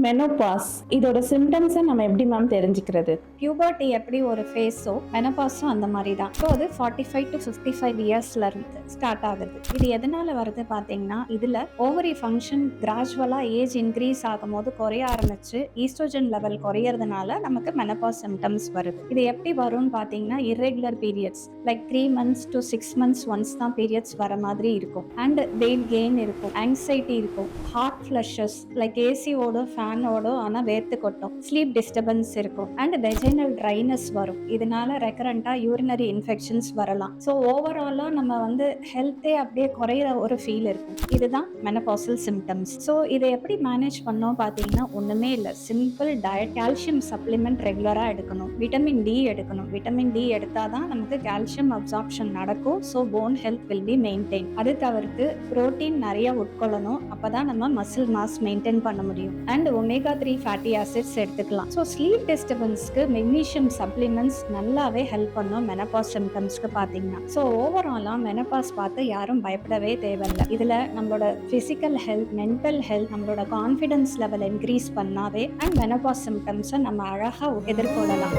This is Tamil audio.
மெனோபாஸ் இதோட சிம்டம்ஸை நம்ம எப்படி மேம் தெரிஞ்சுக்கிறது? பியூபர்ட்டி எப்படி ஒரு ஃபேஸோ மெனபாஸும் அந்த மாதிரி தான். ஸோ அது 45 to 55 இயர்ஸ்ல இருந்து ஸ்டார்ட் ஆகுது. இது எதனால வருது பார்த்தீங்கன்னா, இதில் ஓவரி ஃபங்க்ஷன் கிராஜுவலாக ஏஜ் இன்க்ரீஸ் ஆகும்போது குறைய ஆரம்பிச்சு ஈஸ்ட்ரோஜன் லெவல் குறையிறதுனால நமக்கு மெனபாஸ் சிம்டம்ஸ் வருது. இது எப்படி வரும்னு பார்த்தீங்கன்னா, irregular periods like 3 months to 6 months once தான் பீரியட்ஸ் வர மாதிரி இருக்கும். அண்ட் வெயிட் கெயின் இருக்கும், ஆங்ஸைட்டி இருக்கும், ஹார்ட் ஃப்ளஷஸ் லைக் ஏசியோட ஃபேனோட ஆனால் வேர்த்து கொட்டும், ஸ்லீப் டிஸ்டர்பன்ஸ் இருக்கும், அண்ட் வெஜைனல் ட்ரைனஸ் வரும். இதனால ரெக்கரண்டா யூரினரி இன்ஃபெக்ஷன்ஸ் வரலாம். ஸோ ஓவராலாக நம்ம ஹெல்த்தே அப்படியே குறையிற ஒரு ஃபீல் இருக்கும். இதுதான் மெனபாசல் சிம்டம்ஸ். ஸோ இதை எப்படி மேனேஜ் பண்ணோம் பார்த்தீங்கன்னா, ஒன்றுமே இல்லை, சிம்பிள் டயட். கால்சியம் சப்ளிமெண்ட் ரெகுலராக எடுக்கணும், விட்டமின் டி எடுக்கணும். விட்டமின் டி எடுத்தால் தான் நமக்கு கால்சியம் அப்சார்ப்ஷன் நடக்கும். So phone health will be maintain. அது தவிர்த்து புரோட்டீன் நிறைய உட்கொள்ளணும், அப்பதான் நம்ம மசில் மாஸ் மெயின்டைன் பண்ண முடியும். அண்ட் ஒமேகா 3 ஃபேட்டி ஆசிட்ஸ் எடுத்துக்கலாம். ஸோ ஸ்லீப் டிஸ்டர்பன்ஸ்க்கு மெக்னீஷியம் சப்ளிமெண்ட்ஸ் நல்லாவே ஹெல்ப் பண்ணும் மெனபாஸ் சிம்டம்ஸ்க்கு பார்த்தீங்கன்னா. ஸோ ஓவராலாக மெனபாஸ் பார்த்து யாரும் பயப்படவே தேவையில்லை. இதில் நம்மளோட ஃபிசிக்கல் ஹெல்த், மென்டல் ஹெல்த், நம்மளோட கான்ஃபிடன்ஸ் லெவல் இன்க்ரீஸ் பண்ணாவே அண்ட் மெனபாஸ் சிம்டம்ஸை நம்ம அழகாக எதிர்கொள்ளலாம்.